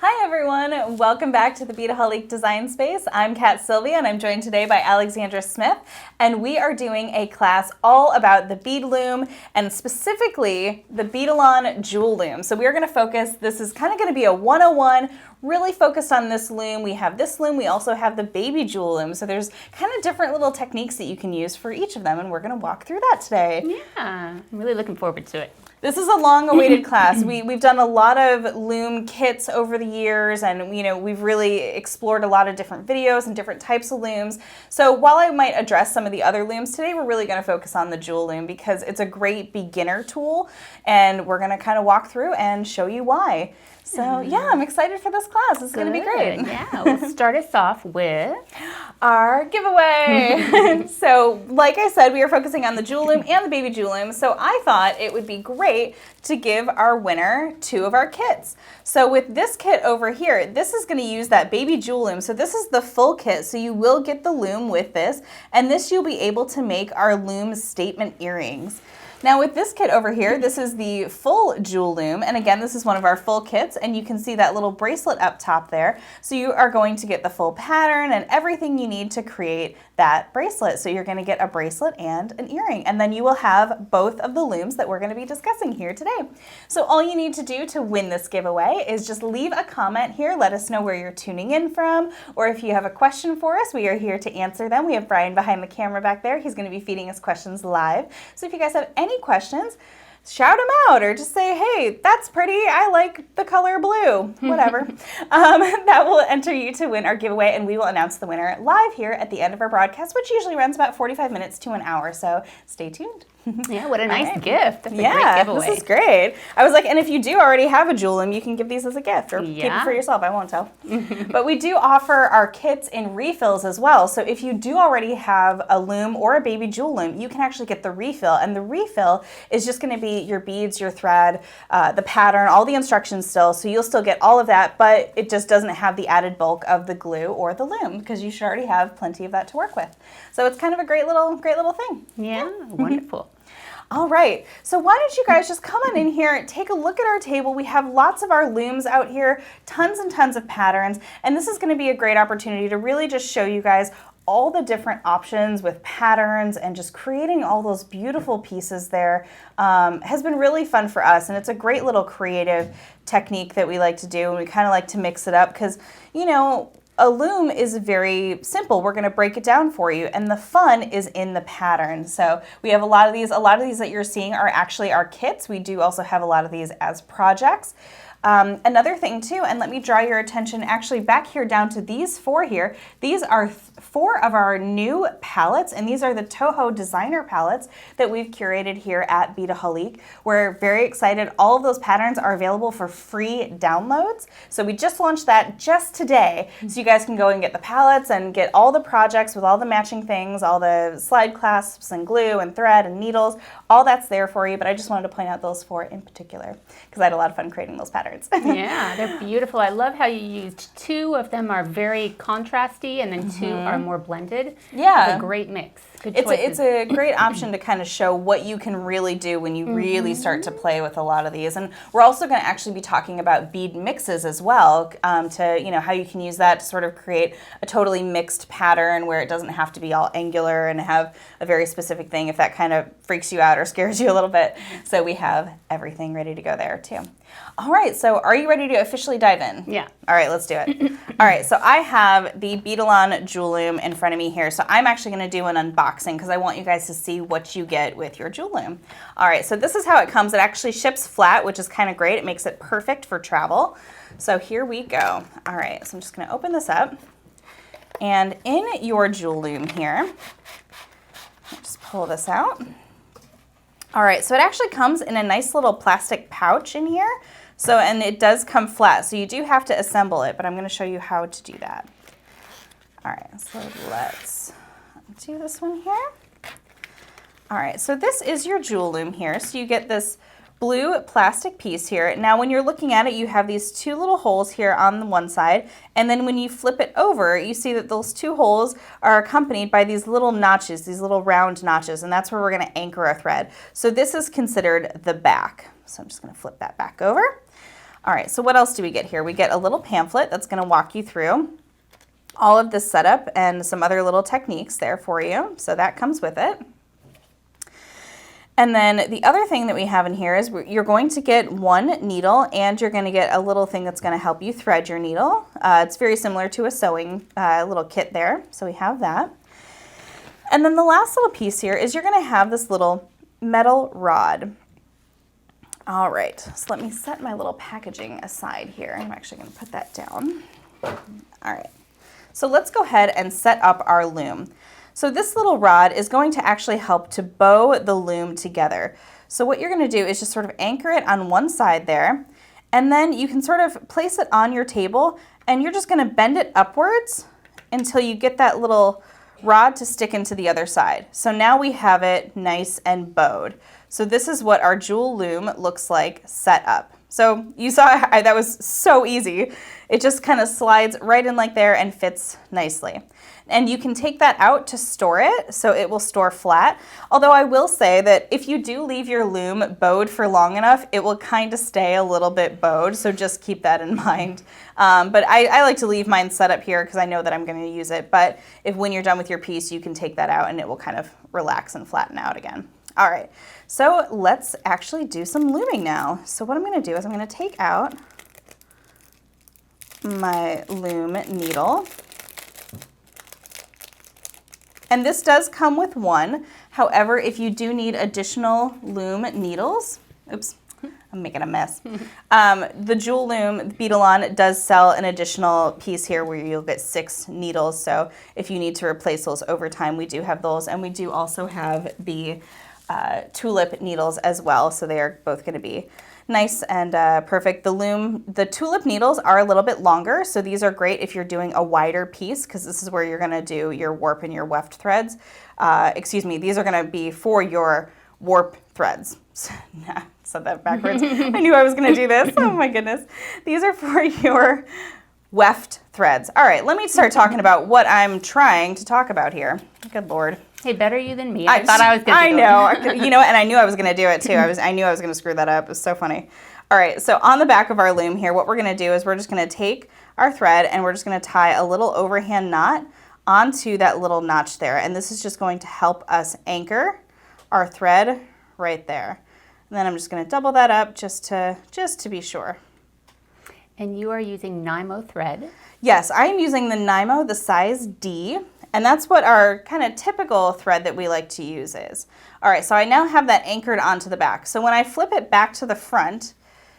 Hi everyone, welcome back to the Beadaholique Design Space. I'm Kat Sylvia and I'm joined today by Alexandra Smith, and we are doing a class all about the bead loom and specifically the Beadalon jewel loom. So we are going to focus, this is kind of going to be a 101, really focused on this loom. We have this loom, we also have the baby jewel loom. So there's kind of different little techniques that you can use for each of them, and we're going to walk through that today. Yeah, I'm really looking forward to it. This is a long-awaited class. We've done a lot of loom kits over the years, and we've really explored a lot of different videos and different types of looms. So while I might address some of the other looms today, we're really going to focus on the jewel loom because it's a great beginner tool, and we're going to kind of walk through and show you why. So yeah, I'm excited for this class. It's going to be great. Yeah, we'll start us off with our giveaway. So like I said, we are focusing on the jewel loom and the baby jewel loom. So I thought it would be great to give our winner 2 of our kits. So with this kit over here, this is going to use that baby jewel loom. So this is the full kit. So you will get the loom with this, and this you'll be able to make our loom statement earrings. Now with this kit over here, this is the full jewel loom, and again, this is one of our full kits, and you can see that little bracelet up top there. So you are going to get the full pattern and everything you need to create that bracelet. So you're going to get a bracelet and an earring, and then you will have both of the looms that we're going to be discussing here today. So all you need to do to win this giveaway is just leave a comment here, let us know where you're tuning in from, or if you have a question for us, we are here to answer them. We have Brian behind the camera back there. He's going to be feeding us questions live. So if you guys have any questions, shout them out or just say, hey, that's pretty, I like the color blue, whatever. That will enter you to win our giveaway, and we will announce the winner live here at the end of our broadcast, which usually runs about 45 minutes to an hour, so stay tuned. Yeah, what a nice gift. That's a great giveaway. This is great. I was like, and if you do already have a jewel loom, you can give these as a gift or keep it for yourself. I won't tell. But we do offer our kits in refills as well. So if you do already have a loom or a baby jewel loom, you can actually get the refill. And the refill is just going to be your beads, your thread, the pattern, all the instructions still. So you'll still get all of that, but it just doesn't have the added bulk of the glue or the loom because you should already have plenty of that to work with. So it's kind of a great little thing. Yeah, wonderful. All right, so why don't you guys just come on in here, take a look at our table. We have lots of our looms out here, tons and tons of patterns, and this is going to be a great opportunity to really just show you guys all the different options with patterns and just creating all those beautiful pieces there. Has been really fun for us, and it's a great little creative technique that we like to do, and we kind of like to mix it up because, a loom is very simple. We're going to break it down for you, and the fun is in the pattern. So we have a lot of these that you're seeing are actually our kits. We do also have a lot of these as projects. Another thing too, and let me draw your attention actually back here down to these 4 here. These are 4 of our new pallets, and these are the Toho designer pallets that we've curated here at Beadaholique. We're very excited. All of those patterns are available for free downloads. So we just launched that just today. So you guys can go and get the pallets and get all the projects with all the matching things, all the slide clasps and glue and thread and needles, all that's there for you. But I just wanted to point out those 4 in particular because I had a lot of fun creating those patterns. Yeah, they're beautiful. I love how you used 2 of them are very contrasty and then 2 are more blended. Yeah. It's a great mix. Good It's a great option to kind of show what you can really do when you really start to play with a lot of these. And we're also going to actually be talking about bead mixes as well, to how you can use that to sort of create a totally mixed pattern where it doesn't have to be all angular and have a very specific thing if that kind of freaks you out or scares you a little bit. So we have everything ready to go there too. All right, so are you ready to officially dive in? Yeah. All right, let's do it. All right, so I have the Beadalon jewel loom in front of me here. So I'm actually going to do an unboxing because I want you guys to see what you get with your jewel loom. All right, so this is how it comes. It actually ships flat, which is kind of great. It makes it perfect for travel. So here we go. All right, so I'm just going to open this up. And in your jewel loom here, just pull this out. All right, so it actually comes in a nice little plastic pouch in here. So, and it does come flat, so you do have to assemble it, but I'm going to show you how to do that. All right, so let's do this one here. All right, so this is your jewel loom here. So you get this blue plastic piece here. Now when you're looking at it, you have these 2 little holes here on the one side, and then when you flip it over, you see that those 2 holes are accompanied by these little notches, these little round notches, and that's where we're going to anchor our thread. So this is considered the back. So I'm just going to flip that back over. All right, so what else do we get here? We get a little pamphlet that's gonna walk you through all of this setup and some other little techniques there for you. So that comes with it. And then the other thing that we have in here is you're going to get one needle and you're going to get a little thing that's going to help you thread your needle. It's very similar to a sewing little kit there. So we have that. And then the last little piece here is you're going to have this little metal rod. All right, so let me set my little packaging aside here. I'm actually going to put that down. All right, so let's go ahead and set up our loom. So this little rod is going to actually help to bow the loom together. So what you're going to do is just sort of anchor it on one side there, and then you can sort of place it on your table, and you're just going to bend it upwards until you get that little rod to stick into the other side. So now we have it nice and bowed. So this is what our jewel loom looks like set up. So you saw that was so easy. It just kind of slides right in like there and fits nicely. And you can take that out to store it, so it will store flat. Although I will say that if you do leave your loom bowed for long enough, it will kind of stay a little bit bowed, so just keep that in mind. But I like to leave mine set up here because I know that I'm going to use it. But if when you're done with your piece, you can take that out and it will kind of relax and flatten out again. All right, so let's actually do some looming now. So what I'm going to do is I'm going to take out my loom needle. And this does come with one. However, if you do need additional loom needles, oops, I'm making a mess. The Jewel Loom, Beadalon, does sell an additional piece here where you'll get 6 needles. So if you need to replace those over time, we do have those. And we do also have the Tulip needles as well. So they are both going to be nice and perfect. The Tulip needles are a little bit longer, so these are great if you're doing a wider piece because this is where you're going to do your warp and your weft threads. Excuse me, these are going to be for your warp threads. Said that backwards. I knew I was going to do this. Oh my goodness. These are for your weft threads. All right, let me start talking about what I'm trying to talk about here. Good Lord. Hey, better you than me. I thought I was good to I go. know. You know, and I knew I was going to do it too. I knew I was going to screw that up. It was so funny. All right, so on the back of our loom here, what we're going to do is we're just going to take our thread and we're just going to tie a little overhand knot onto that little notch there. And this is just going to help us anchor our thread right there. And then I'm just going to double that up just to be sure. And you are using Nymo thread. Yes, I am using the Nymo, the size D. And that's what our kind of typical thread that we like to use is. All right, so I now have that anchored onto the back. So when I flip it back to the front,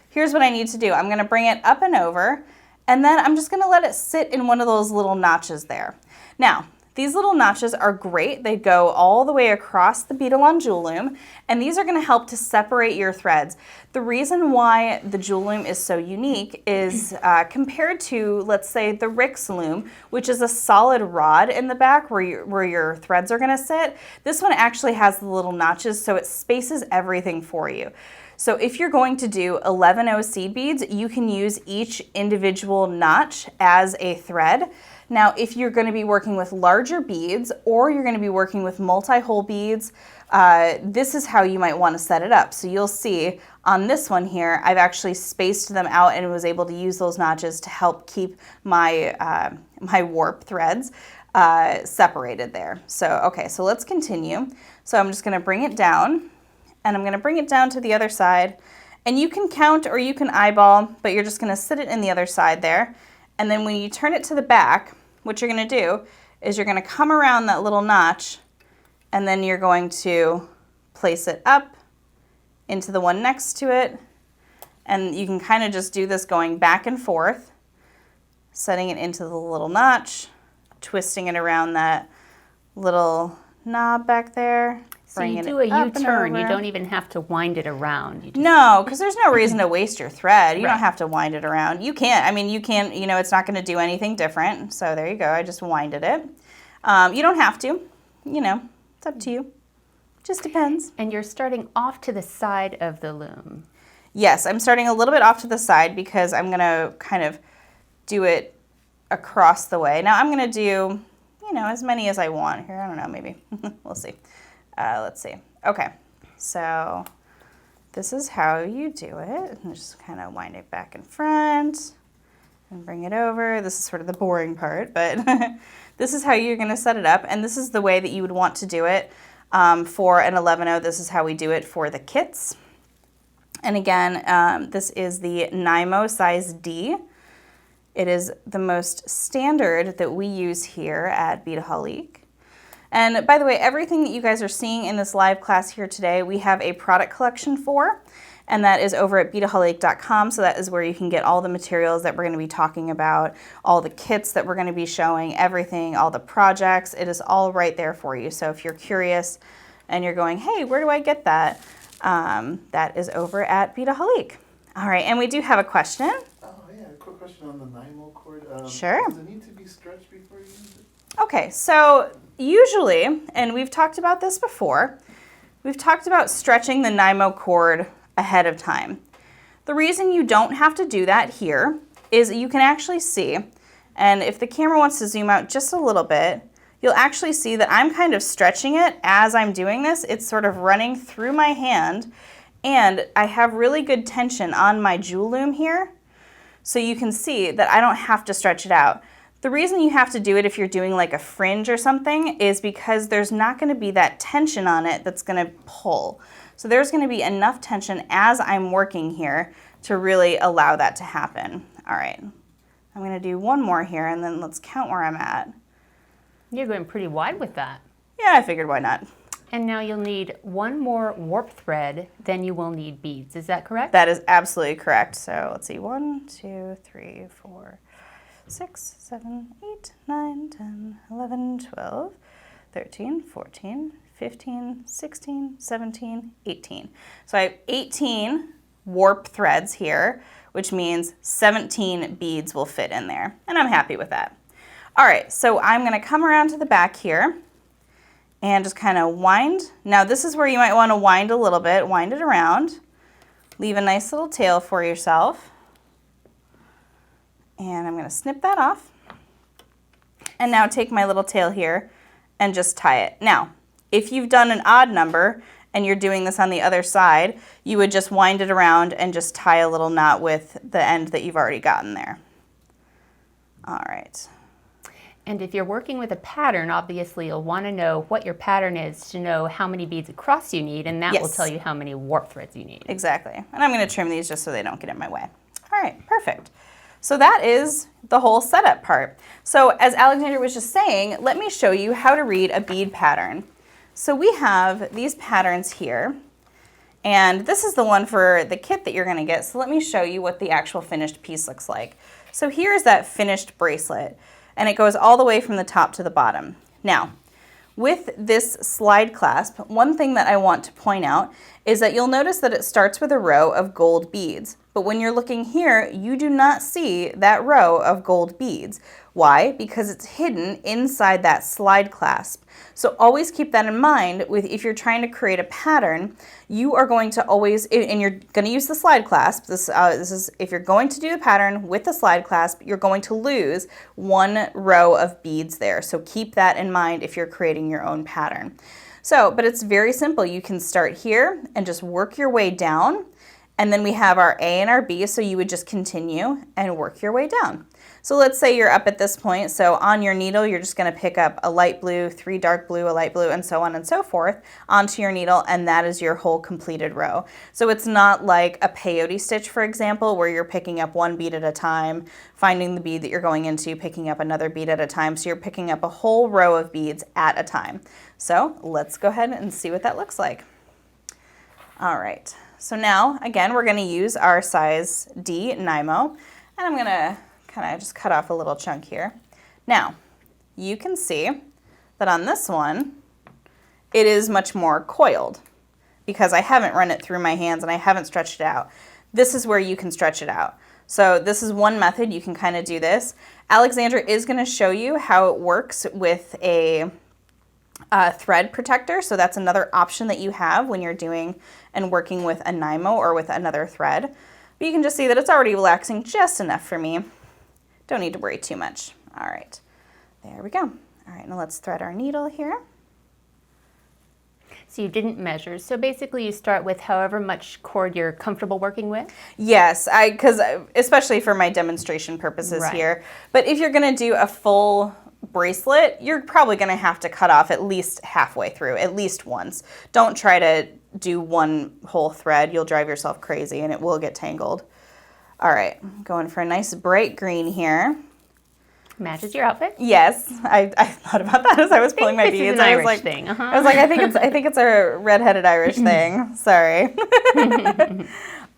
here's what I need to do. I'm gonna bring it up and over, and then I'm just gonna let it sit in one of those little notches there. Now, these little notches are great. They go all the way across the Beadalon Jewel Loom, and these are gonna help to separate your threads. The reason why the Jewel Loom is so unique is compared to, let's say, the Rix Loom, which is a solid rod in the back where your threads are gonna sit. This one actually has the little notches, so it spaces everything for you. So if you're going to do 11-0 seed beads, you can use each individual notch as a thread. Now, if you're going to be working with larger beads or you're going to be working with multi-hole beads, this is how you might want to set it up. So you'll see on this one here, I've actually spaced them out and was able to use those notches to help keep my, my warp threads separated there. So, okay, so let's continue. So I'm just going to bring it down. And I'm going to bring it down to the other side. And you can count or you can eyeball, but you're just going to sit it in the other side there. And then when you turn it to the back, what you're going to do is you're going to come around that little notch, and then you're going to place it up into the one next to it. And you can kind of just do this going back and forth, setting it into the little notch, twisting it around that little knob back there. So you do a U-turn, you don't even have to wind it around. You just... No, because there's no reason to waste your thread. You don't have to wind it around. You can't, I mean, you can, you know, it's not going to do anything different. So there you go, I just winded it. You don't have to, you know, it's up to you. Just depends. And you're starting off to the side of the loom. Yes, I'm starting a little bit off to the side because I'm going to kind of do it across the way. Now I'm going to do, you know, as many as I want here. I don't know, maybe. We'll see. Let's see. Okay, so this is how you do it. And just kind of wind it back in front and bring it over. This is sort of the boring part, but this is how you're going to set it up. And this is the way that you would want to do it for an 11-0. This is how we do it for the kits. And again, this is the Nymo size D. It is the most standard that we use here at Beadaholique. And by the way, everything that you guys are seeing in this live class here today, we have a product collection for, and that is over at beadaholique.com. So that is where you can get all the materials that we're going to be talking about, all the kits that we're going to be showing, everything, all the projects. It is all right there for you. So if you're curious and you're going, hey, where do I get that? That is over at Beadaholique. All right, and we do have a question. Oh yeah, a quick question on the Nymo cord. Sure. Does it need to be stretched before you use it? Okay, so usually, and we've talked about this before, we've talked about stretching the Nymo cord ahead of time. The reason you don't have to do that here is you can actually see, and if the camera wants to zoom out just a little bit, you'll actually see that I'm kind of stretching it as I'm doing this. It's sort of running through my hand, and I have really good tension on my jewel loom here, so you can see that I don't have to stretch it out. The reason you have to do it if you're doing like a fringe or something is because there's not going to be that tension on it that's going to pull. So there's going to be enough tension as I'm working here to really allow that to happen. All right, I'm going to do one more here and then let's count where I'm at. You're going pretty wide with that. Yeah, I figured why not. And now you'll need one more warp thread, then you will need beads. Is that correct? That is absolutely correct. So let's see, 1, 2, 3, 4, 6, 7, 8, 9, 10, 11, 12, 13, 14, 15, 16, 17, 18. So I have 18 warp threads here, which means 17 beads will fit in there. And I'm happy with that. All right, so I'm going to come around to the back here and just kind of wind. Now this is where you might want to wind a little bit, wind it around, leave a nice little tail for yourself. And I'm going to snip that off. And now take my little tail here and just tie it. Now, if you've done an odd number and you're doing this on the other side, you would just wind it around and just tie a little knot with the end that you've already gotten there. All right. And if you're working with a pattern, obviously you'll want to know what your pattern is to know how many beads across you need, and that will tell you how many warp threads you need. Exactly. And I'm going to trim these just so they don't get in my way. All right, perfect. So that is the whole setup part. So as Alexandra was just saying, let me show you how to read a bead pattern. So we have these patterns here, and this is the one for the kit that you're going to get. So let me show you what the actual finished piece looks like. So here's that finished bracelet, and it goes all the way from the top to the bottom. Now, with this slide clasp, one thing that I want to point out is that you'll notice that it starts with a row of gold beads. But when you're looking here, you do not see that row of gold beads. Why? Because it's hidden inside that slide clasp. So always keep that in mind with if you're trying to create a pattern, you are going to always, and you're going to use the slide clasp. This is if you're going to do the pattern with the slide clasp, you're going to lose one row of beads there. So keep that in mind if you're creating your own pattern. So, but it's very simple. You can start here and just work your way down. And then we have our A and our B, so you would just continue and work your way down. So let's say you're up at this point, so on your needle, you're just gonna pick up a light blue, 3 dark blue, a light blue, and so on and so forth onto your needle, and that is your whole completed row. So it's not like a peyote stitch, for example, where you're picking up one bead at a time, finding the bead that you're going into, picking up another bead at a time, so you're picking up a whole row of beads at a time. So let's go ahead and see what that looks like. All right. So now, again, we're going to use our size D Nymo, and I'm going to kind of just cut off a little chunk here. Now, you can see that on this one, it is much more coiled because I haven't run it through my hands and I haven't stretched it out. This is where you can stretch it out. So this is one method you can kind of do this. Alexandra is going to show you how it works with a thread protector, so that's another option that you have when you're doing and working with a Nymo or with another thread. But you can just see that it's already relaxing just enough for me. Don't need to worry too much. All right, there we go. All right, now let's thread our needle here. So you didn't measure. So basically you start with however much cord you're comfortable working with? Yes, because especially for my demonstration purposes here. But if you're going to do a full bracelet, you're probably going to have to cut off at least halfway through, at least once. Don't try to do one whole thread. You'll drive yourself crazy and it will get tangled. All right, going for a nice bright green here. Matches your outfit. Yes, I thought about that as I was pulling my beads. I was like, thing. I was like, I think it's a redheaded Irish thing. Sorry.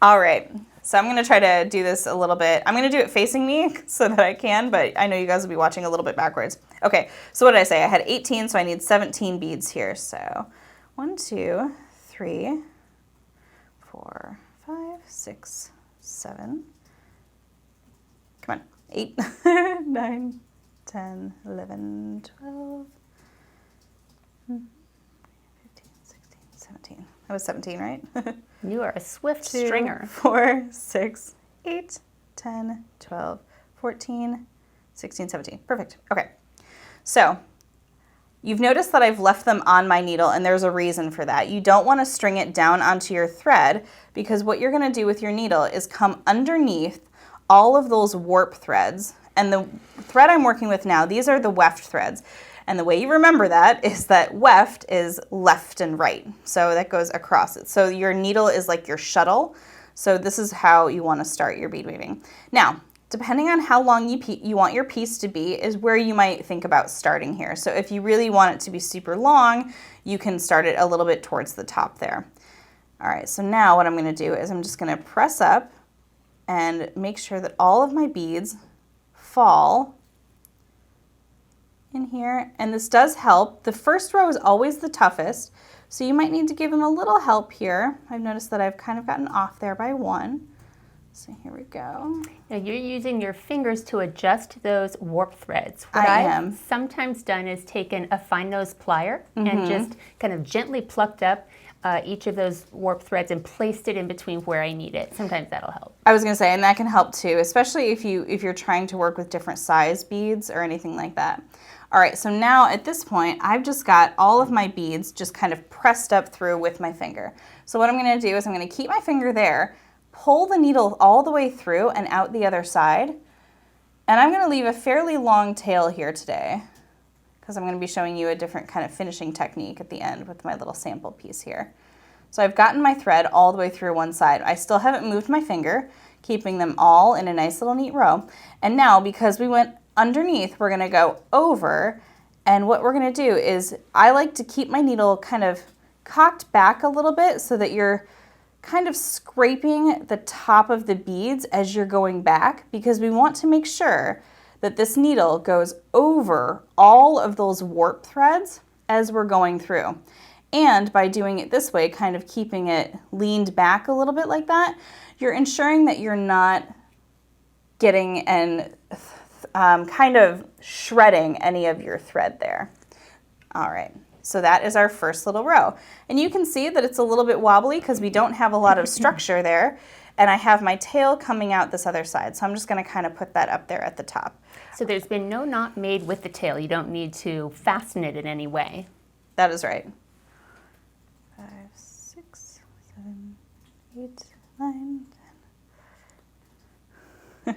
All right, so I'm gonna try to do this a little bit. I'm gonna do it facing me so that I can, but I know you guys will be watching a little bit backwards. Okay, so what did I say? I had 18, so I need 17 beads here. So 1, 2, 3, 4, 5, 6, 7. Come on. 8, 9, 10, 11, 12, 15, 16, 17. That was 17, right? You are a swift 2, stringer. 4, 6, 8, 10, 12, 14, 16, 17. Perfect. Okay. So you've noticed that I've left them on my needle, and there's a reason for that. You don't want to string it down onto your thread, because what you're going to do with your needle is come underneath all of those warp threads. And the thread I'm working with now, these are the weft threads. And the way you remember that is that weft is left and right. So that goes across it. So your needle is like your shuttle. So this is how you want to start your bead weaving. Now, depending on how long you want your piece to be is where you might think about starting here. So if you really want it to be super long, you can start it a little bit towards the top there. All right, so now what I'm going to do is I'm just going to press up and make sure that all of my beads fall in here. And this does help. The first row is always the toughest, so you might need to give them a little help here. I've noticed that I've kind of gotten off there by 1. So here we go. Now you're using your fingers to adjust those warp threads. What I I've am. sometimes done is taken a fine nose plier and just kind of gently plucked up each of those warp threads and placed it in between where I need it. Sometimes that'll help. I was going to say, and that can help too, especially if you're trying to work with different size beads or anything like that. All right, so now at this point, I've just got all of my beads just kind of pressed up through with my finger. So what I'm going to do is I'm going to keep my finger there, pull the needle all the way through and out the other side, and I'm going to leave a fairly long tail here today because I'm going to be showing you a different kind of finishing technique at the end with my little sample piece here. So I've gotten my thread all the way through one side. I still haven't moved my finger, keeping them all in a nice little neat row. And now, because we went underneath, we're going to go over, and what we're going to do is I like to keep my needle kind of cocked back a little bit so that you're kind of scraping the top of the beads as you're going back, because we want to make sure that this needle goes over all of those warp threads as we're going through. And by doing it this way, kind of keeping it leaned back a little bit like that, you're ensuring that you're not getting and kind of shredding any of your thread there. All right, so that is our first little row. And you can see that it's a little bit wobbly because we don't have a lot of structure there. And I have my tail coming out this other side. So I'm just going to kind of put that up there at the top. So there's been no knot made with the tail. You don't need to fasten it in any way. That is right. 5, 6, 7, 8, 9, 10.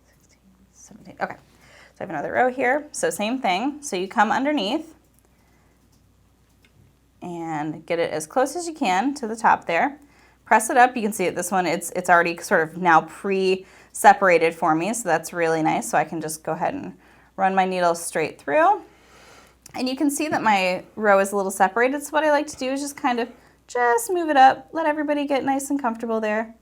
16, 17. Okay. So I have another row here. So same thing. So you come underneath and get it as close as you can to the top there. Press it up. You can see it, this one, it's already sort of now pre-separated for me, so that's really nice. So I can just go ahead and run my needle straight through. And you can see that my row is a little separated, so what I like to do is just kind of just move it up, let everybody get nice and comfortable there,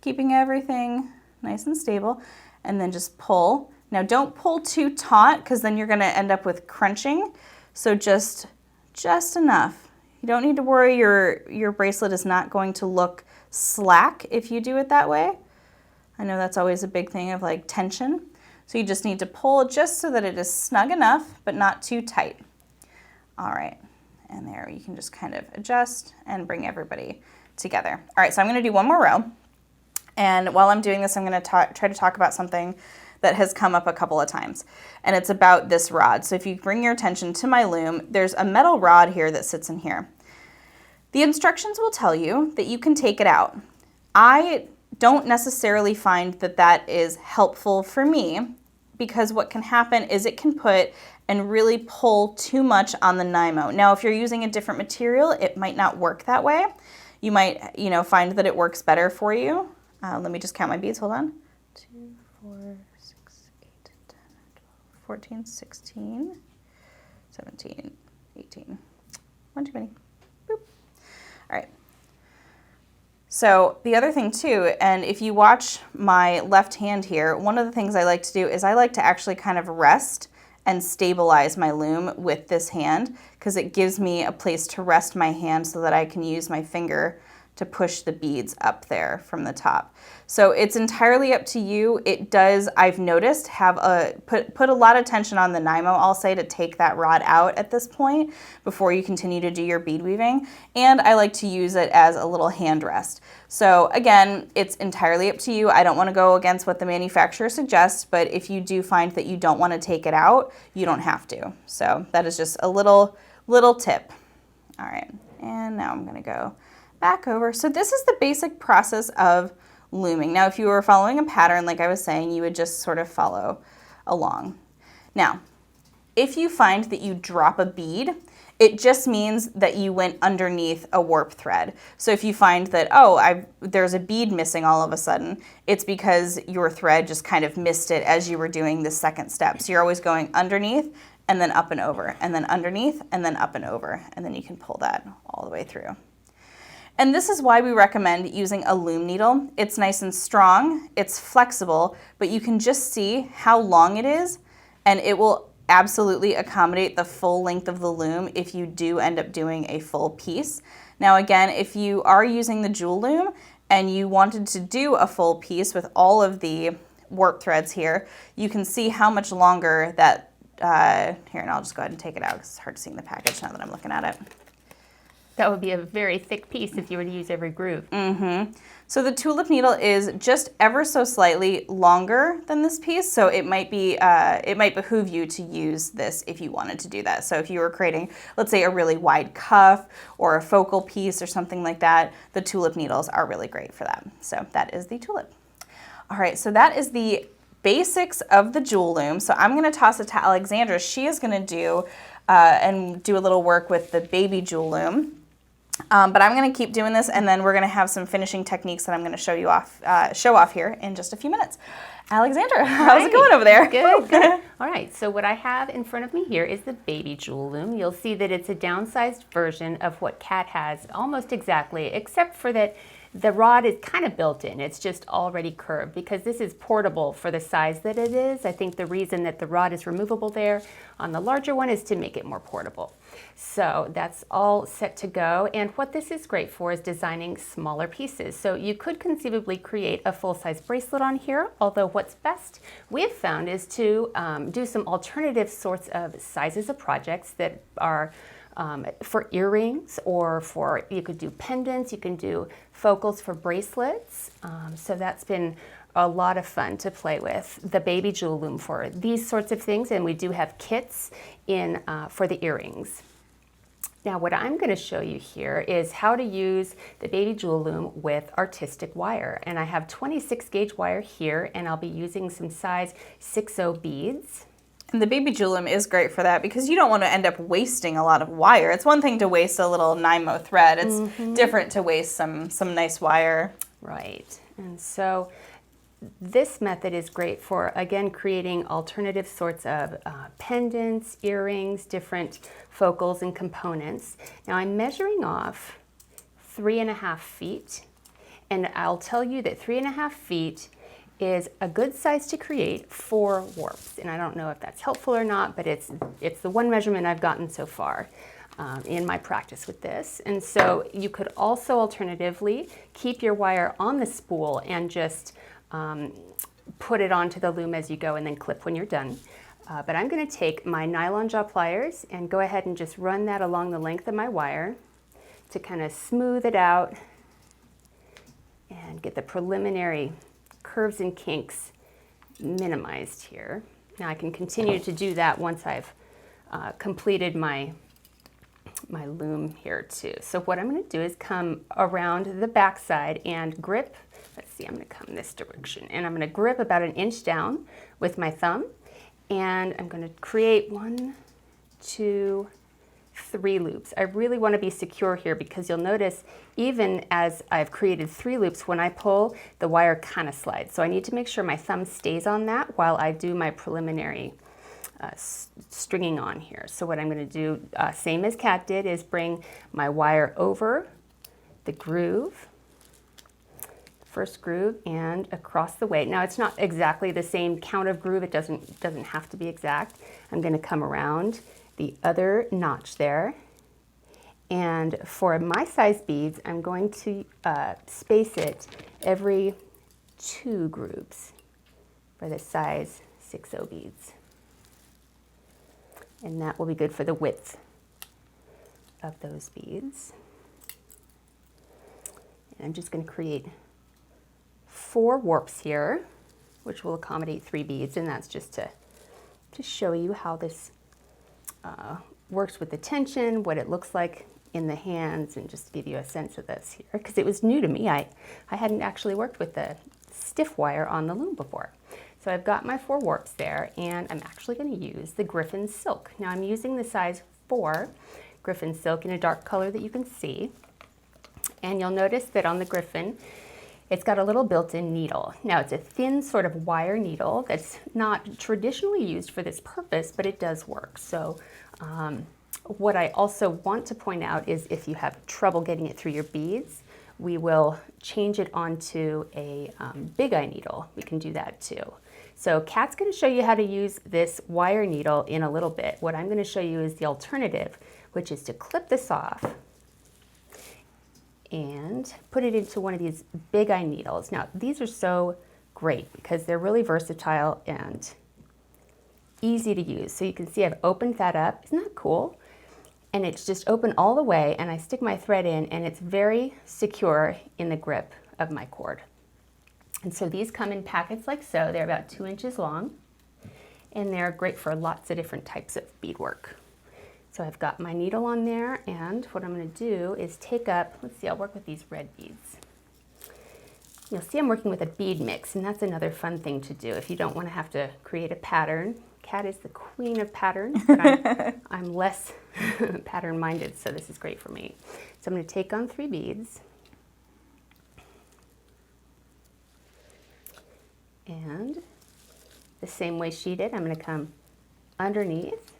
keeping everything nice and stable, and then just pull. Now don't pull too taut because then you're gonna end up with crunching, so just enough. You don't need to worry your bracelet is not going to look slack if you do it that way. I know that's always a big thing of like tension. So you just need to pull just so that it is snug enough, but not too tight. All right, and there you can just kind of adjust and bring everybody together. All right, so I'm gonna do one more row. And while I'm doing this, I'm gonna try to talk about something that has come up a couple of times, and it's about this rod. So if you bring your attention to my loom, there's a metal rod here that sits in here. The instructions will tell you that you can take it out. I don't necessarily find that that is helpful for me, because what can happen is it can put and really pull too much on the Nymo. Now, if you're using a different material, it might not work that way. You might, find that it works better for you. Let me just count my beads, hold on. 2, 4, 6, 8, 10, 12, 14, 16, 17, 18. One too many. Boop. All right. So the other thing too, and if you watch my left hand here, one of the things I like to do is I like to actually kind of rest and stabilize my loom with this hand, because it gives me a place to rest my hand so that I can use my finger to push the beads up there from the top. So it's entirely up to you. It does, I've noticed, have put a lot of tension on the Nymo, I'll say, to take that rod out at this point before you continue to do your bead weaving. And I like to use it as a little hand rest. So again, it's entirely up to you. I don't want to go against what the manufacturer suggests, but if you do find that you don't want to take it out, you don't have to. So that is just a little tip. All right, and now I'm going to go back over. So this is the basic process of looming. Now, if you were following a pattern, like I was saying, you would just sort of follow along. Now, if you find that you drop a bead, it just means that you went underneath a warp thread. So if you find that, there's a bead missing all of a sudden, it's because your thread just kind of missed it as you were doing the second step. So you're always going underneath and then up and over, and then underneath and then up and over, and then you can pull that all the way through. And this is why we recommend using a loom needle. It's nice and strong, it's flexible, but you can just see how long it is, and it will absolutely accommodate the full length of the loom if you do end up doing a full piece. Now again, if you are using the jewel loom and you wanted to do a full piece with all of the warp threads here, you can see how much longer that, here, and I'll just go ahead and take it out because it's hard to see in the package now that I'm looking at it. That would be a very thick piece if you were to use every groove. Mm-hmm. So the tulip needle is just ever so slightly longer than this piece, so it might behoove you to use this if you wanted to do that. So if you were creating, let's say, a really wide cuff or a focal piece or something like that, the tulip needles are really great for that. So that is the tulip. All right, so that is the basics of the jewel loom. So I'm going to toss it to Alexandra. She is going to do a little work with the baby jewel loom. But I'm going to keep doing this, and then we're going to have some finishing techniques that I'm going to show off here in just a few minutes. Alexandra, how's it going over there? Good, good. All right, so what I have in front of me here is the baby jewel loom. You'll see that it's a downsized version of what Kat has almost exactly, except for that the rod is kind of built in. It's just already curved because this is portable for the size that it is. I think the reason that the rod is removable there on the larger one is to make it more portable. So that's all set to go. And what this is great for is designing smaller pieces. So you could conceivably create a full-size bracelet on here, although what's best we have found is to do some alternative sorts of sizes of projects that are for earrings, or you could do pendants, you can do focals for bracelets. So that's been a lot of fun to play with the baby jewel loom for these sorts of things, and we do have kits in for the earrings. Now what I'm going to show you here is how to use the baby jewel loom with artistic wire, and I have 26 gauge wire here, and I'll be using some size 6/0 beads. And the baby jewel loom is great for that because you don't want to end up wasting a lot of wire. It's one thing to waste a little Nymo thread. It's different to waste some nice wire. Right. And so this method is great for, again, creating alternative sorts of pendants, earrings, different focals and components. Now I'm measuring off 3.5 feet, and I'll tell you that 3.5 feet is a good size to create 4 warps. And I don't know if that's helpful or not, but it's the one measurement I've gotten so far in my practice with this. And so you could also alternatively keep your wire on the spool and just put it onto the loom as you go and then clip when you're done. But I'm going to take my nylon jaw pliers and go ahead and just run that along the length of my wire to kind of smooth it out and get the preliminary curves and kinks minimized here. Now I can continue to do that once I've completed my loom here too. So what I'm going to do is come around the back side and grip. Let's see, I'm going to come this direction and I'm going to grip about 1 inch down with my thumb, and I'm going to create 1, 2, 3 loops. I really want to be secure here because you'll notice even as I've created 3 loops, when I pull, the wire kind of slides. So I need to make sure my thumb stays on that while I do my preliminary stringing on here. So what I'm going to do, same as Kat did, is bring my wire over the groove, first groove, and across the way. Now it's not exactly the same count of groove. It doesn't have to be exact. I'm going to come around the other notch there. And for my size beads, I'm going to space it every 2 grooves for the size 6/0 beads. And that will be good for the width of those beads. And I'm just going to create 4 warps here, which will accommodate 3 beads, and that's just to show you how this works with the tension, what it looks like in the hands, and just to give you a sense of this here, because it was new to me. I hadn't actually worked with the stiff wire on the loom before. So I've got my 4 warps there, and I'm actually going to use the Griffin silk. Now I'm using the size 4 Griffin silk in a dark color that you can see, and you'll notice that on the Griffin it's got a little built-in needle. Now it's a thin sort of wire needle that's not traditionally used for this purpose, but it does work. So what I also want to point out is if you have trouble getting it through your beads, we will change it onto a big eye needle. We can do that too. So Kat's going to show you how to use this wire needle in a little bit. What I'm going to show you is the alternative, which is to clip this off and put it into one of these big eye needles. Now these are so great because they're really versatile and easy to use. So you can see I've opened that up. Isn't that cool? And it's just open all the way, and I stick my thread in, and it's very secure in the grip of my cord. And so these come in packets like so. They're about 2 inches long, and they're great for lots of different types of beadwork. So I've got my needle on there, and what I'm going to do is take up, let's see, I'll work with these red beads. You'll see I'm working with a bead mix, and that's another fun thing to do if you don't want to have to create a pattern. Kat is the queen of patterns, but I'm less pattern minded, so this is great for me. So I'm going to take on 3 beads, and the same way she did, I'm going to come underneath,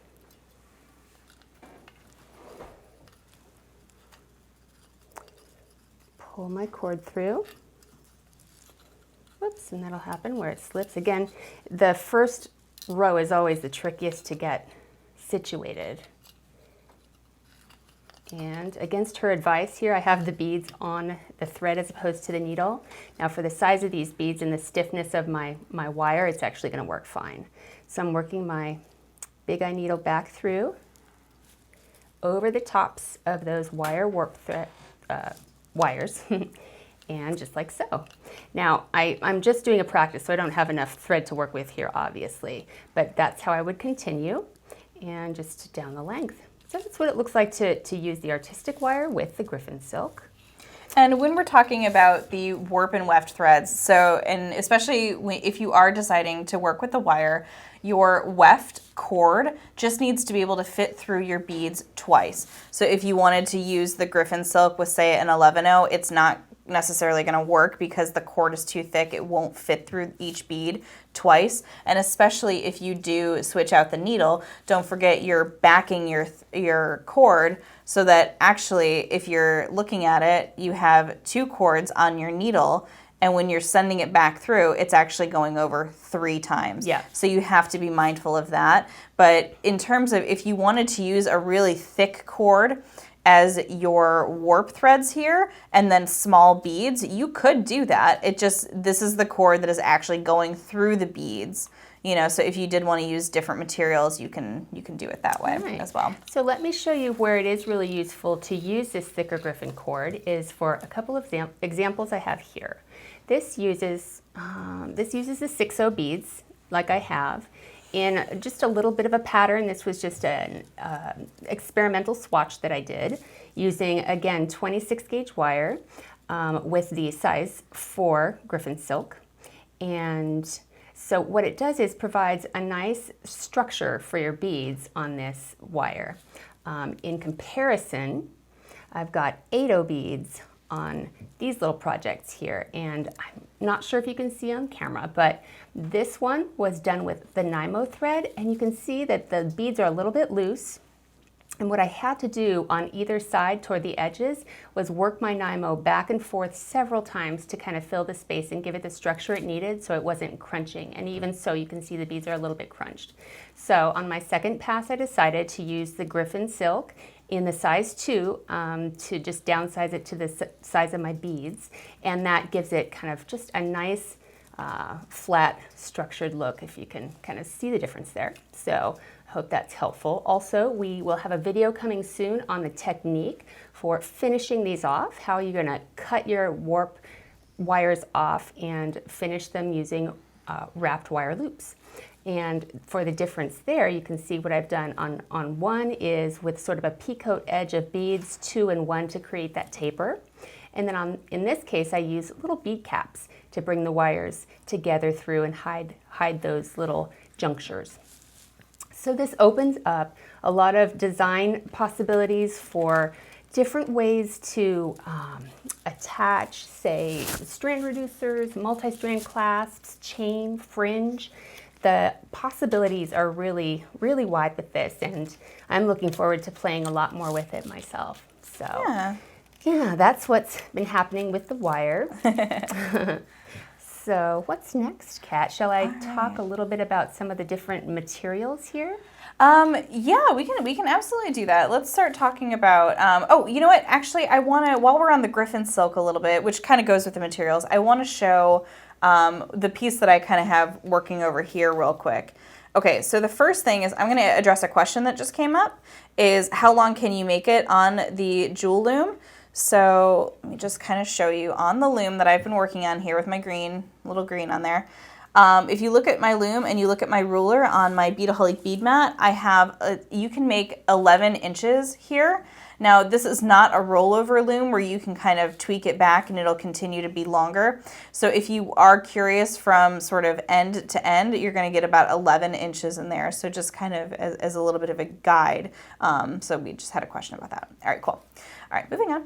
pull my cord through. Whoops, and that'll happen where it slips. Again, the first row is always the trickiest to get situated. And against her advice here, I have the beads on the thread as opposed to the needle. Now for the size of these beads and the stiffness of my wire, it's actually going to work fine. So I'm working my big eye needle back through over the tops of those wire warp thread wires. And just like so. Now, I'm just doing a practice, so I don't have enough thread to work with here, obviously, but that's how I would continue, and just down the length. So that's what it looks like to use the artistic wire with the Griffin silk. And when we're talking about the warp and weft threads, so, and especially if you are deciding to work with the wire, your weft cord just needs to be able to fit through your beads twice. So if you wanted to use the Griffin silk with, say, an 11/0, it's not necessarily going to work because the cord is too thick. It won't fit through each bead twice. And especially if you do switch out the needle, don't forget you're backing your cord so that actually if you're looking at it, you have 2 cords on your needle, and when you're sending it back through, it's actually going over 3 times. Yeah. So you have to be mindful of that. But in terms of if you wanted to use a really thick cord as your warp threads here and then small beads, you could do that. This is the cord that is actually going through the beads. You know, so if you did want to use different materials, you can do it that way as well. So let me show you where it is really useful to use this thicker Griffin cord is for a couple of examples I have here. This uses the 6/0 beads like I have, in just a little bit of a pattern. This was just an experimental swatch that I did using, again, 26 gauge wire with the size 4 Griffin silk. And so what it does is provides a nice structure for your beads on this wire. In comparison, I've got 8/0 beads on these little projects here, and I'm not sure if you can see on camera, but this one was done with the Nymo thread, and you can see that the beads are a little bit loose. And what I had to do on either side toward the edges was work my Nymo back and forth several times to kind of fill the space and give it the structure it needed so it wasn't crunching. And even so, you can see the beads are a little bit crunched. So on my second pass, I decided to use the Griffin silk in the size 2 to just downsize it to the size of my beads. And that gives it kind of just a nice flat structured look, if you can kind of see the difference there. So I hope that's helpful. Also, we will have a video coming soon on the technique for finishing these off, how you're going to cut your warp wires off and finish them using wrapped wire loops. And for the difference there, you can see what I've done on one is with sort of a peacoat edge of beads, 2 and 1 to create that taper. And then in this case, I use little bead caps to bring the wires together through and hide those little junctures. So this opens up a lot of design possibilities for different ways to attach, say, strand reducers, multi-strand clasps, chain, fringe. The possibilities are really, really wide with this, and I'm looking forward to playing a lot more with it myself. So yeah, that's what's been happening with the wire. So what's next, Kat? Shall I talk a little bit about some of the different materials here? Yeah, we can absolutely do that. Let's start talking about, oh, you know what? Actually, I want to, while we're on the Griffin silk a little bit, which kind of goes with the materials, I want to show the piece that I kind of have working over here real quick. Okay, so the first thing is I'm going to address a question that just came up, is how long can you make it on the jewel loom? So let me just kind of show you on the loom that I've been working on here with my green, little green on there. If you look at my loom and you look at my ruler on my Beadaholique bead mat, I have, you can make 11 inches here. Now this is not a rollover loom where you can kind of tweak it back and it'll continue to be longer. So if you are curious from sort of end to end, you're going to get about 11 inches in there. So just kind of as a little bit of a guide. So we just had a question about that. All right, cool. All right, moving on.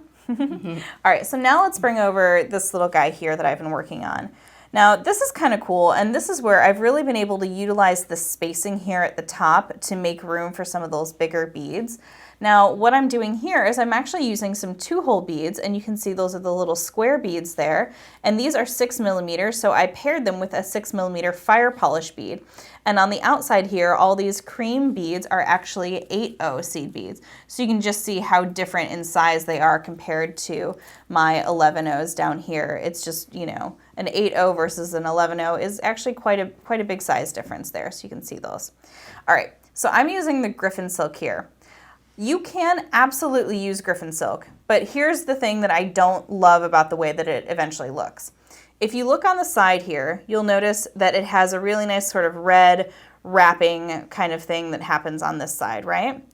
All right, so now let's bring over this little guy here that I've been working on. Now this is kind of cool, and this is where I've really been able to utilize the spacing here at the top to make room for some of those bigger beads. Now what I'm doing here is I'm actually using some 2-hole beads, and you can see those are the little square beads there, and these are 6mm, so I paired them with a 6mm fire polish bead. And on the outside here, all these cream beads are actually 8/0 seed beads. So you can just see how different in size they are compared to my 11/0s down here. It's just, you know, an 8/0 versus an 11/0 is actually quite a big size difference there. So you can see those. All right, so I'm using the Griffin silk here. You can absolutely use Griffin silk, but here's the thing that I don't love about the way that it eventually looks. If you look on the side here, you'll notice that it has a really nice sort of red wrapping kind of thing that happens on this side, right?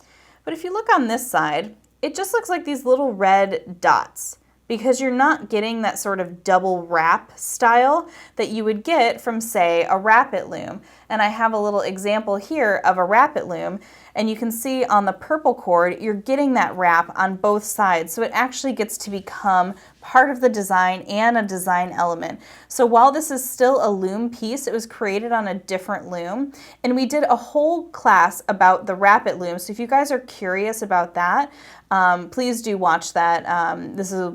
But if you look on this side, it just looks like these little red dots, because you're not getting that sort of double wrap style that you would get from, say, a wrap-it loom. And I have a little example here of a wrap-it loom, and you can see on the purple cord, you're getting that wrap on both sides. So it actually gets to become part of the design and a design element. So while this is still a loom piece, it was created on a different loom. And we did a whole class about the wrap-it loom. So if you guys are curious about that, please do watch that.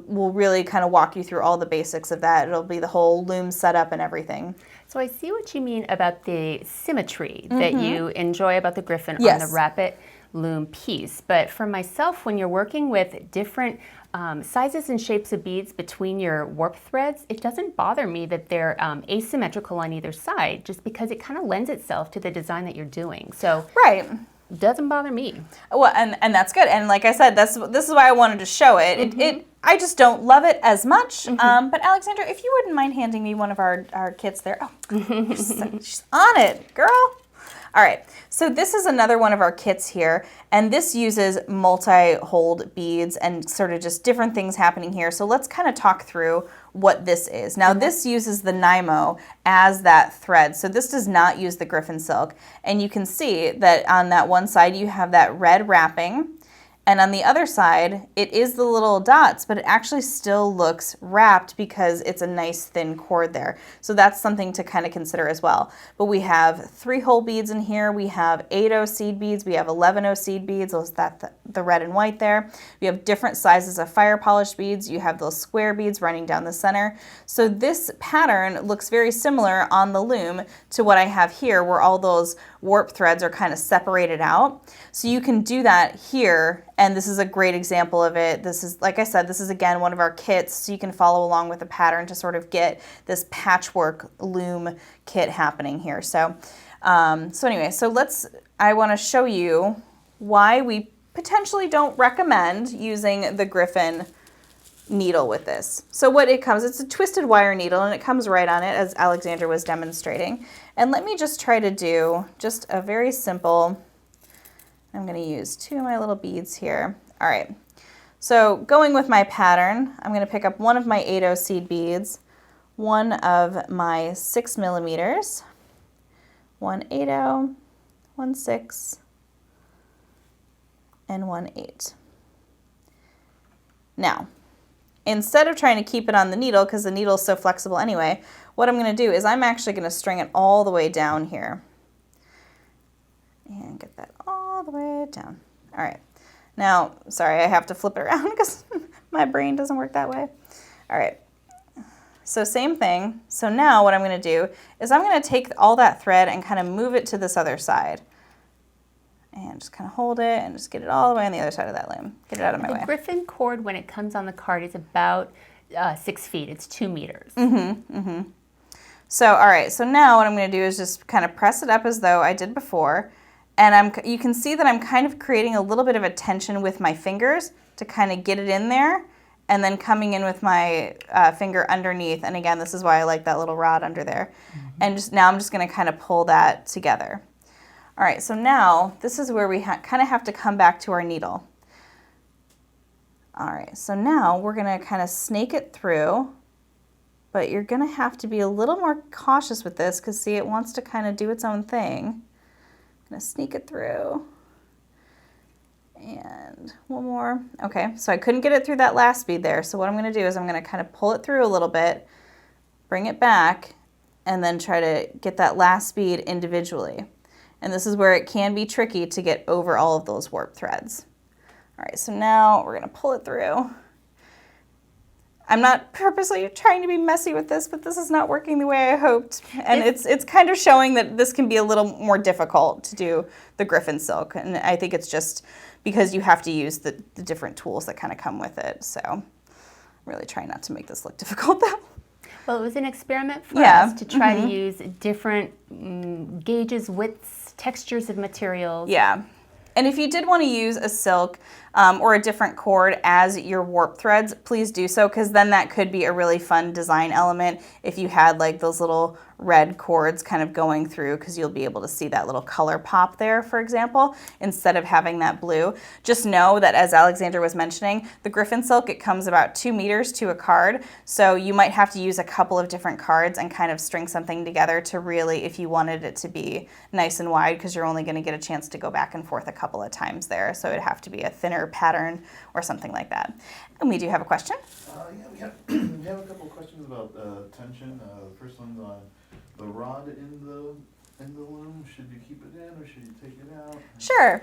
Will really kind of walk you through all the basics of that. It'll be the whole loom setup and everything. So I see what you mean about the symmetry that you enjoy about the Griffin on Yes. the wrap-it loom piece. But for myself, when you're working with different sizes and shapes of beads between your warp threads, it doesn't bother me that they're asymmetrical on either side, just because it kind of lends itself to the design that you're doing. So Right. it doesn't bother me. Well, and that's good. And like I said, this is why I wanted to show it. It I just don't love it as much. But Alexandra, if you wouldn't mind handing me one of our kits there. Oh, she's on it, girl. All right, so this is another one of our kits here, and this uses multi-hold beads and sort of just different things happening here. So let's kind of talk through what this is. Now this uses the Nymo as that thread. So this does not use the Griffin silk. And you can see that on that one side you have that red wrapping. And on the other side, it is the little dots, but it actually still looks wrapped because it's a nice thin cord there. So that's something to kind of consider as well. But we have 3-hole beads in here. We have 8-0 seed beads. We have 11-0 seed beads. Those the red and white there. We have different sizes of fire polished beads. You have those square beads running down the center. So this pattern looks very similar on the loom to what I have here, where all those warp threads are kind of separated out. So you can do that here, and this is a great example of it. This is, like I said, this is again one of our kits, so you can follow along with the pattern to sort of get this patchwork loom kit happening here. So, anyway, I want to show you why we potentially don't recommend using the Griffin needle with this. So what it comes, it's a twisted wire needle, and it comes right on it, as Alexandra was demonstrating. And let me just try to do just a very simple, I'm going to use 2 of my little beads here. All right, so going with my pattern, I'm going to pick up one of my 8-0 seed beads, one of my 6 millimeters, one 8-0, one 6, and one 8. Now, instead of trying to keep it on the needle, because the needle is so flexible anyway, what I'm going to do is I'm actually going to string it all the way down here. And get that all the way down. All right. Now, sorry, I have to flip it around because my brain doesn't work that way. All right. So same thing. So now what I'm going to do is I'm going to take all that thread and kind of move it to this other side. And just kind of hold it and just get it all the way on the other side of that loom. Get it out of my way. The Griffin cord, when it comes on the card, is about 6 feet. It's 2 meters. So, all right. So now what I'm going to do is just kind of press it up as though I did before. And you can see that I'm kind of creating a little bit of a tension with my fingers to kind of get it in there. And then coming in with my finger underneath. And again, this is why I like that little rod under there. And now I'm just going to kind of pull that together. All right, so now this is where we kind of have to come back to our needle. All right, so now we're going to kind of snake it through, but you're going to have to be a little more cautious with this because, see, it wants to kind of do its own thing. I'm going to sneak it through. And one more. Okay, so I couldn't get it through that last bead there, so what I'm going to do is I'm going to kind of pull it through a little bit, bring it back, and then try to get that last bead individually. And this is where it can be tricky to get over all of those warp threads. All right, so now we're gonna pull it through. I'm not purposely trying to be messy with this, but this is not working the way I hoped. And it's kind of showing that this can be a little more difficult to do the Griffin silk. And I think it's just because you have to use the different tools that kind of come with it. So I'm really trying not to make this look difficult though. Well, it was an experiment for us to try to use different gauges, widths, textures of materials. Yeah. And if you did want to use a silk or a different cord as your warp threads, please do so, because then that could be a really fun design element if you had like those little red cords kind of going through, because you'll be able to see that little color pop there, for example, instead of having that blue. Just know that, as Alexandra was mentioning, the Griffin silk, it comes about 2 meters to a card, so you might have to use a couple of different cards and kind of string something together to really, if you wanted it to be nice and wide, because you're only going to get a chance to go back and forth a couple of times there, so it'd have to be a thinner pattern or something like that. And we do have a question. Yeah, we have a couple of questions about tension. The first one's on the rod in the loom. Should you keep it in or should you take it out? Sure.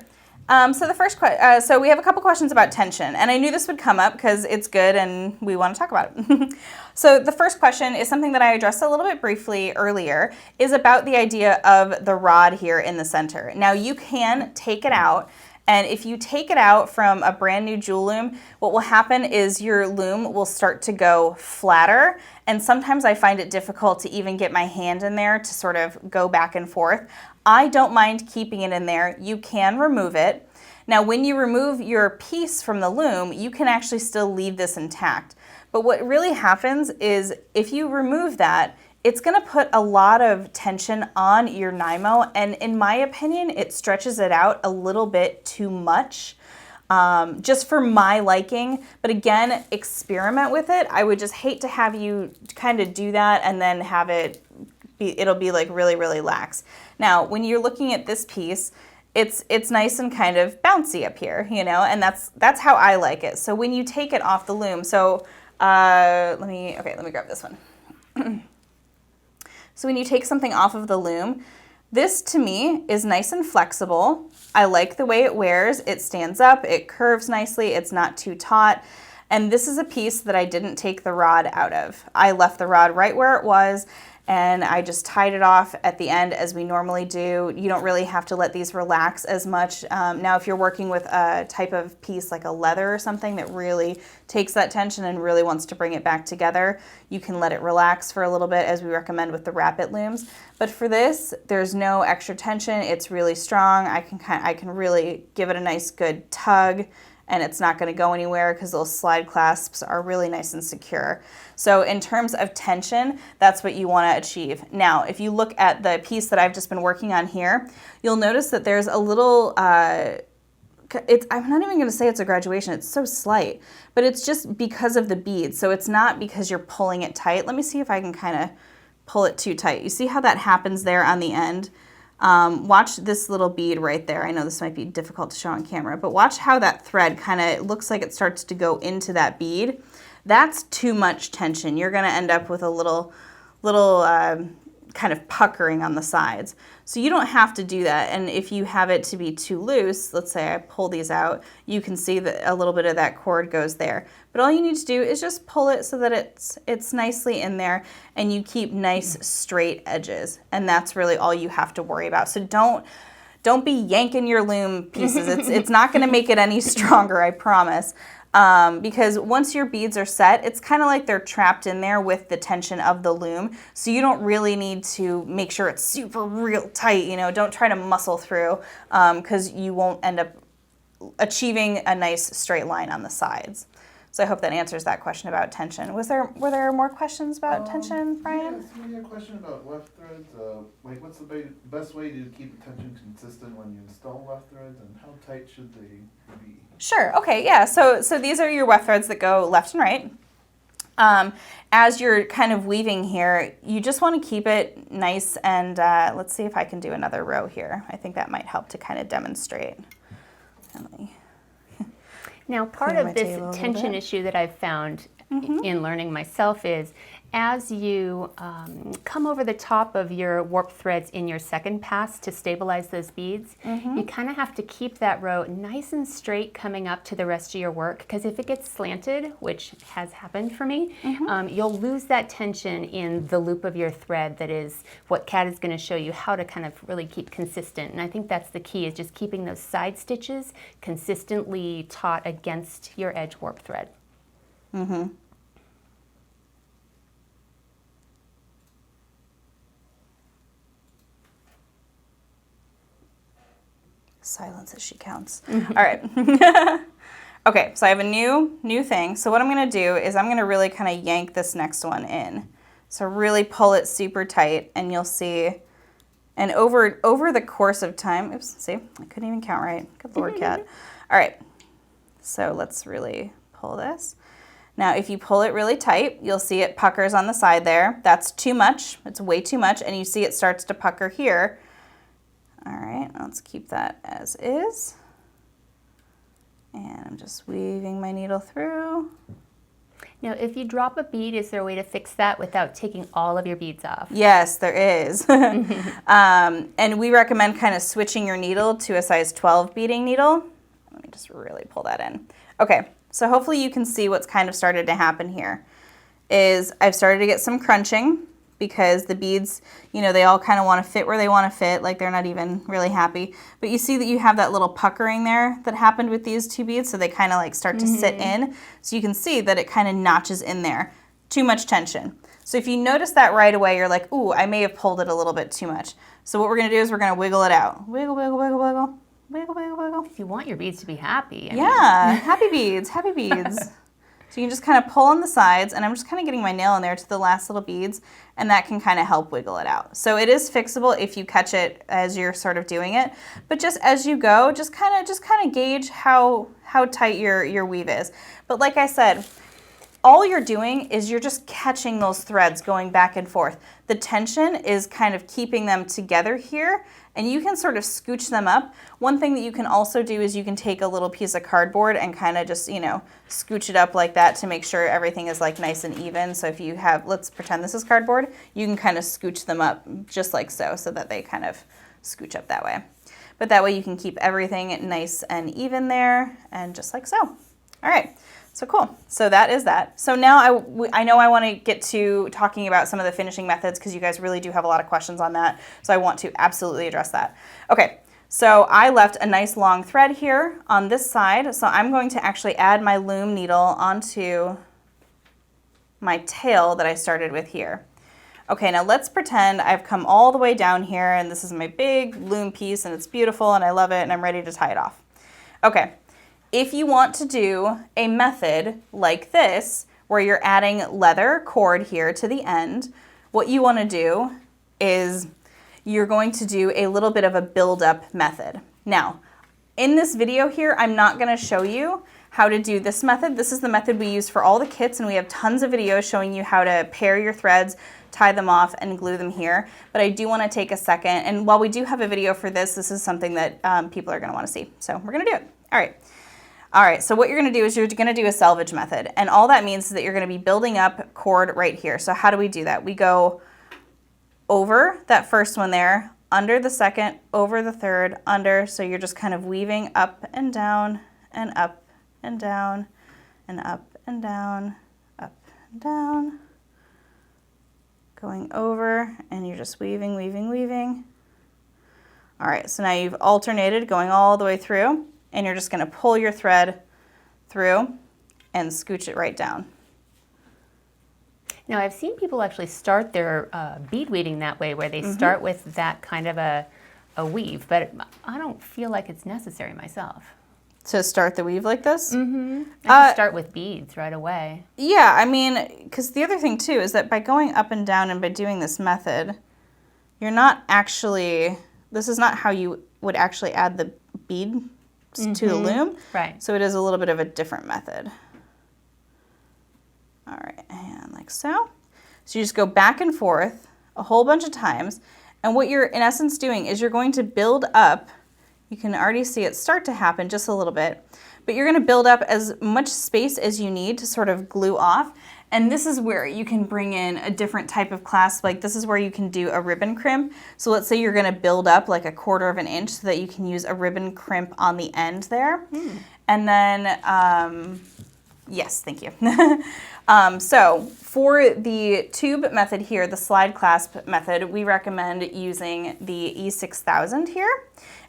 So the first so we have a couple questions about tension, and I knew this would come up because it's good and we want to talk about it. So the first question is something that I addressed a little bit briefly earlier, is about the idea of the rod here in the center. Now you can take it out, and if you take it out from a brand new jewel loom, what will happen is your loom will start to go flatter, and sometimes I find it difficult to even get my hand in there to sort of go back and forth. I don't mind keeping it in there. You can remove it. Now, when you remove your piece from the loom, you can actually still leave this intact. But what really happens is if you remove that, it's gonna put a lot of tension on your Nymo, and in my opinion, it stretches it out a little bit too much, just for my liking. But again, experiment with it. I would just hate to have you kind of do that and then have it'll be like really, really lax. Now, when you're looking at this piece, it's nice and kind of bouncy up here, you know, and that's how I like it. So when you take it off the loom, so let me grab this one. So when you take something off of the loom, this to me is nice and flexible. I like the way it wears. It stands up, it curves nicely, it's not too taut. And this is a piece that I didn't take the rod out of. I left the rod right where it was, and I just tied it off at the end as we normally do. You don't really have to let these relax as much. Now, if you're working with a type of piece like a leather or something that really takes that tension and really wants to bring it back together, you can let it relax for a little bit, as we recommend with the Rapid looms. But for this, there's no extra tension. It's really strong. I can really give it a nice good tug, and it's not going to go anywhere because those slide clasps are really nice and secure. So in terms of tension, that's what you want to achieve. Now, if you look at the piece that I've just been working on here, you'll notice that there's a little, I'm not even going to say it's a graduation, it's so slight, but it's just because of the bead. So it's not because you're pulling it tight. Let me see if I can kind of pull it too tight. You see how that happens there on the end? Watch this little bead right there. I know this might be difficult to show on camera, but watch how that thread kind of looks like it starts to go into that bead. That's too much tension. You're going to end up with a little kind of puckering on the sides. So you don't have to do that. And if you have it to be too loose, let's say I pull these out, you can see that a little bit of that cord goes there. But all you need to do is just pull it so that it's nicely in there, and you keep nice straight edges. And that's really all you have to worry about. So don't be yanking your loom pieces. It's not going to make it any stronger, I promise. Because once your beads are set, it's kind of like they're trapped in there with the tension of the loom. So you don't really need to make sure it's super real tight, you know, don't try to muscle through, because you won't end up achieving a nice straight line on the sides. So I hope that answers that question about tension. Were there more questions about tension, Brian? Yes, maybe a question about weft threads. Like, what's the best way to keep the tension consistent when you install weft threads, and how tight should they be? Sure. Okay. Yeah. So these are your weft threads that go left and right. As you're kind of weaving here, you just want to keep it nice, and let's see if I can do another row here. I think that might help to kind of demonstrate. Now, part of this tension issue that I've found in learning myself is as you come over the top of your warp threads in your second pass to stabilize those beads, you kind of have to keep that row nice and straight coming up to the rest of your work, because if it gets slanted, which has happened for me, you'll lose that tension in the loop of your thread. That is what Kat is going to show you how to kind of really keep consistent. And I think that's the key, is just keeping those side stitches consistently taut against your edge warp thread. Silence as she counts. All right. Okay, so I have a new thing. So what I'm going to do is I'm going to really kind of yank this next one in. So really pull it super tight, and you'll see, and over the course of time, oops, see, I couldn't even count right. Good Lord, Kat. All right, so let's really pull this. Now, if you pull it really tight, you'll see it puckers on the side there. That's too much. It's way too much, and you see it starts to pucker here. All right, let's keep that as is. And I'm just weaving my needle through. Now, if you drop a bead, is there a way to fix that without taking all of your beads off? Yes, there is. And we recommend kind of switching your needle to a size 12 beading needle. Let me just really pull that in. Okay, so hopefully you can see what's kind of started to happen here. Is I've started to get some crunching, because the beads, you know, they all kind of want to fit where they want to fit, like they're not even really happy. But you see that you have that little puckering there that happened with these two beads, so they kind of like start to sit in. So you can see that it kind of notches in there. Too much tension. So if you notice that right away, you're like, ooh, I may have pulled it a little bit too much. So what we're going to do is we're going to wiggle it out. Wiggle, wiggle, wiggle, wiggle. Wiggle, wiggle, wiggle. If you want your beads to be happy. I mean. Yeah, happy beads, happy beads. So you can just kind of pull on the sides, and I'm just kind of getting my nail in there to the last little beads, and that can kind of help wiggle it out. So it is fixable if you catch it as you're sort of doing it, but just as you go, just kind of gauge how tight your weave is. But like I said, all you're doing is you're just catching those threads going back and forth. The tension is kind of keeping them together here, and you can sort of scooch them up. One thing that you can also do is you can take a little piece of cardboard and kind of just, you know, scooch it up like that to make sure everything is like nice and even. So if you have, let's pretend this is cardboard, you can kind of scooch them up just like so that they kind of scooch up that way. But that way you can keep everything nice and even there, and just like so. All right. So cool. So that is that. So now I know I want to get to talking about some of the finishing methods because you guys really do have a lot of questions on that. So I want to absolutely address that. Okay, so I left a nice long thread here on this side. So I'm going to actually add my loom needle onto my tail that I started with here. Okay, now let's pretend I've come all the way down here and this is my big loom piece and it's beautiful and I love it and I'm ready to tie it off. Okay. If you want to do a method like this, where you're adding leather cord here to the end, what you want to do is you're going to do a little bit of a build-up method. Now, in this video here, I'm not going to show you how to do this method. This is the method we use for all the kits, and we have tons of videos showing you how to pair your threads, tie them off, and glue them here. But I do want to take a second, and while we do have a video for this, this is something that people are going to want to see. So we're going to do it. All right. All right, so what you're gonna do is you're gonna do a selvage method. And all that means is that you're gonna be building up cord right here. So how do we do that? We go over that first one there, under the second, over the third, under. So you're just kind of weaving up and down and up and down and up and down, up and down. Going over, and you're just weaving, weaving, weaving. All right, so now you've alternated going all the way through. And you're just going to pull your thread through and scooch it right down. Now, I've seen people actually start their bead weaving that way, where they start with that kind of a weave, but I don't feel like it's necessary myself. To start the weave like this? I can start with beads right away. Yeah, I mean, because the other thing too is that by going up and down and by doing this method, you're not actually, this is not how you would actually add the bead to the loom. Right. So it is a little bit of a different method. All right, and like so. So you just go back and forth a whole bunch of times. And what you're in essence doing is you're going to build up, you can already see it start to happen just a little bit, but you're gonna build up as much space as you need to sort of glue off. And this is where you can bring in a different type of clasp. Like this is where you can do a ribbon crimp. So let's say you're gonna build up like 1/4 of an inch so that you can use a ribbon crimp on the end there. And then, yes, thank you. So for the tube method here, the slide clasp method, we recommend using the E6000 here.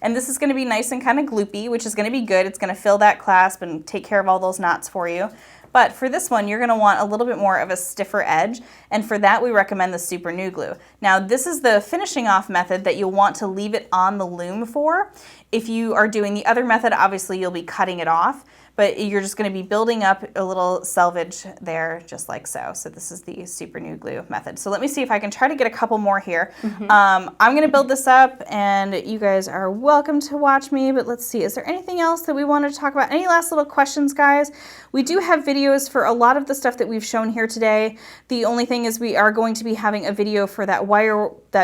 And this is gonna be nice and kind of gloopy, which is gonna be good. It's gonna fill that clasp and take care of all those knots for you. But for this one, you're gonna want a little bit more of a stiffer edge, and for that we recommend the Super New Glue. Now this is the finishing off method that you'll want to leave it on the loom for. If you are doing the other method, obviously you'll be cutting it off, but you're just gonna be building up a little selvage there, just like so. So this is the Super New Glue method. So let me see if I can try to get a couple more here. I'm gonna build this up, and you guys are welcome to watch me, but let's see, is there anything else that we wanted to talk about? Any last little questions, guys? We do have videos for a lot of the stuff that we've shown here today. The only thing is we are going to be having a video for that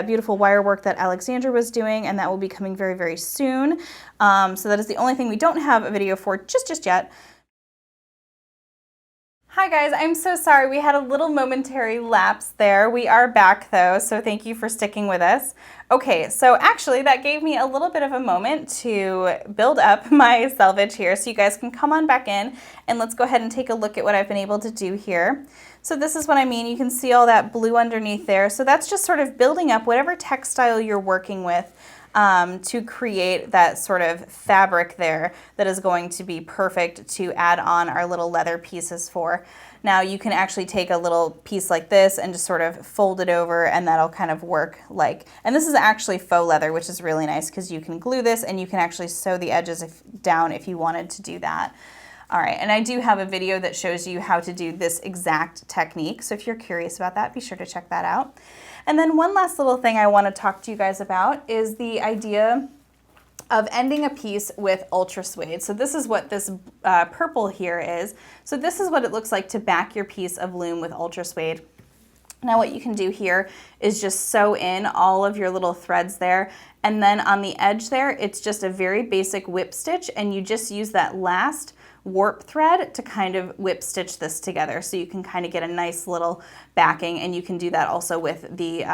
beautiful wire work that Alexandra was doing, and that will be coming very, very soon. So that is the only thing we don't have a video for just yet. Hi guys, I'm so sorry we had a little momentary lapse there. We are back though, so thank you for sticking with us. Okay, so actually that gave me a little bit of a moment to build up my selvage here, so you guys can come on back in and let's go ahead and take a look at what I've been able to do here. So this is what I mean. You can see all that blue underneath there. So that's just sort of building up whatever textile you're working with. to create that sort of fabric there that is going to be perfect to add on our little leather pieces for. Now you can actually take a little piece like this and just sort of fold it over, and that'll kind of work like, and this is actually faux leather, which is really nice because you can glue this and you can actually sew the edges down if you wanted to do that. All right, and I do have a video that shows you how to do this exact technique, so if you're curious about that, be sure to check that out. And then one last little thing I want to talk to you guys about is the idea of ending a piece with ultra suede. So this is what this purple here is. So this is what it looks like to back your piece of loom with ultra suede. Now what you can do here is just sew in all of your little threads there, and then on the edge there, it's just a very basic whip stitch, and you just use that last warp thread to kind of whip stitch this together, so you can kind of get a nice little backing, and you can do that also with the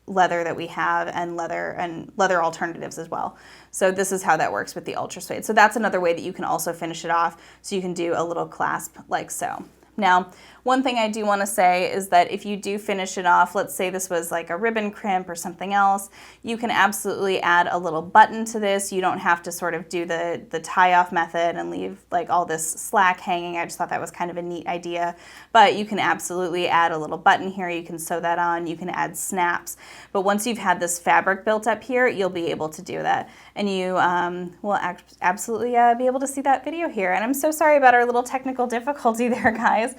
leather that we have and leather alternatives as well. So this is how that works with the ultra suede. So that's another way that you can also finish it off, so you can do a little clasp like so. Now, one thing I do want to say is that if you do finish it off, let's say this was like a ribbon crimp or something else, you can absolutely add a little button to this. You don't have to sort of do the tie-off method and leave like all this slack hanging. I just thought that was kind of a neat idea. But you can absolutely add a little button here. You can sew that on. You can add snaps. But once you've had this fabric built up here, you'll be able to do that. And you will absolutely be able to see that video here. And I'm so sorry about our little technical difficulty there, guys.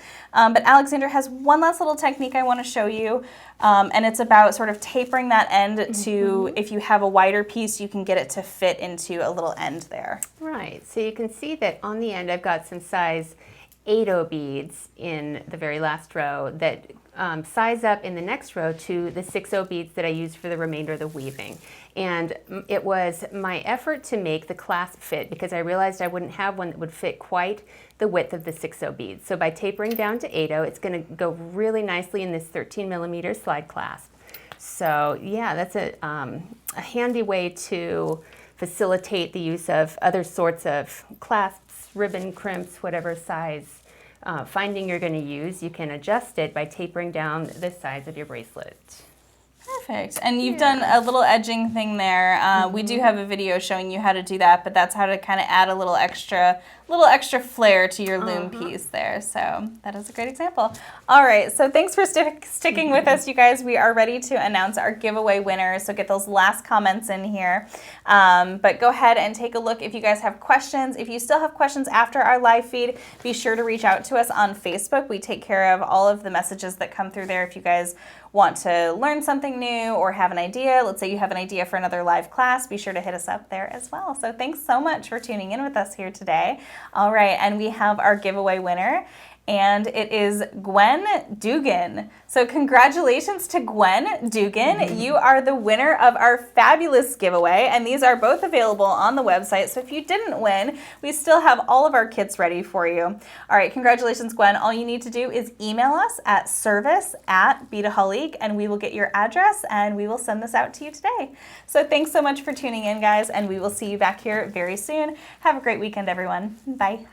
But Alexander has one last little technique I want to show you, and it's about sort of tapering that end to, if you have a wider piece, you can get it to fit into a little end there. Right, so you can see that on the end I've got some size 8/0 beads in the very last row that size up in the next row to the 6/0 beads that I used for the remainder of the weaving. And it was my effort to make the clasp fit because I realized I wouldn't have one that would fit quite the width of the 6/0 beads. So by tapering down to 8/0, it's going to go really nicely in this 13mm slide clasp. So yeah, that's a handy way to facilitate the use of other sorts of clasps, ribbon crimps, whatever size finding you're going to use. You can adjust it by tapering down the size of your bracelet. Perfect. And you've done a little edging thing there. We do have a video showing you how to do that, but that's how to kind of add a little extra flair to your loom piece there. So that is a great example. All right, so thanks for sticking with us, you guys. We are ready to announce our giveaway winners, so get those last comments in here. But go ahead and take a look if you guys have questions. If you still have questions after our live feed, be sure to reach out to us on Facebook. We take care of all of the messages that come through there if you guys want to learn something new or have an idea. Let's say you have an idea for another live class, be sure to hit us up there as well. So thanks so much for tuning in with us here today. All right, and we have our giveaway winner, and it is Gwen Dugan. So congratulations to Gwen Dugan. You are the winner of our fabulous giveaway, and these are both available on the website. So if you didn't win, we still have all of our kits ready for you. All right, congratulations, Gwen. All you need to do is email us at service@Beadaholique, and we will get your address, and we will send this out to you today. So thanks so much for tuning in, guys, and we will see you back here very soon. Have a great weekend, everyone. Bye.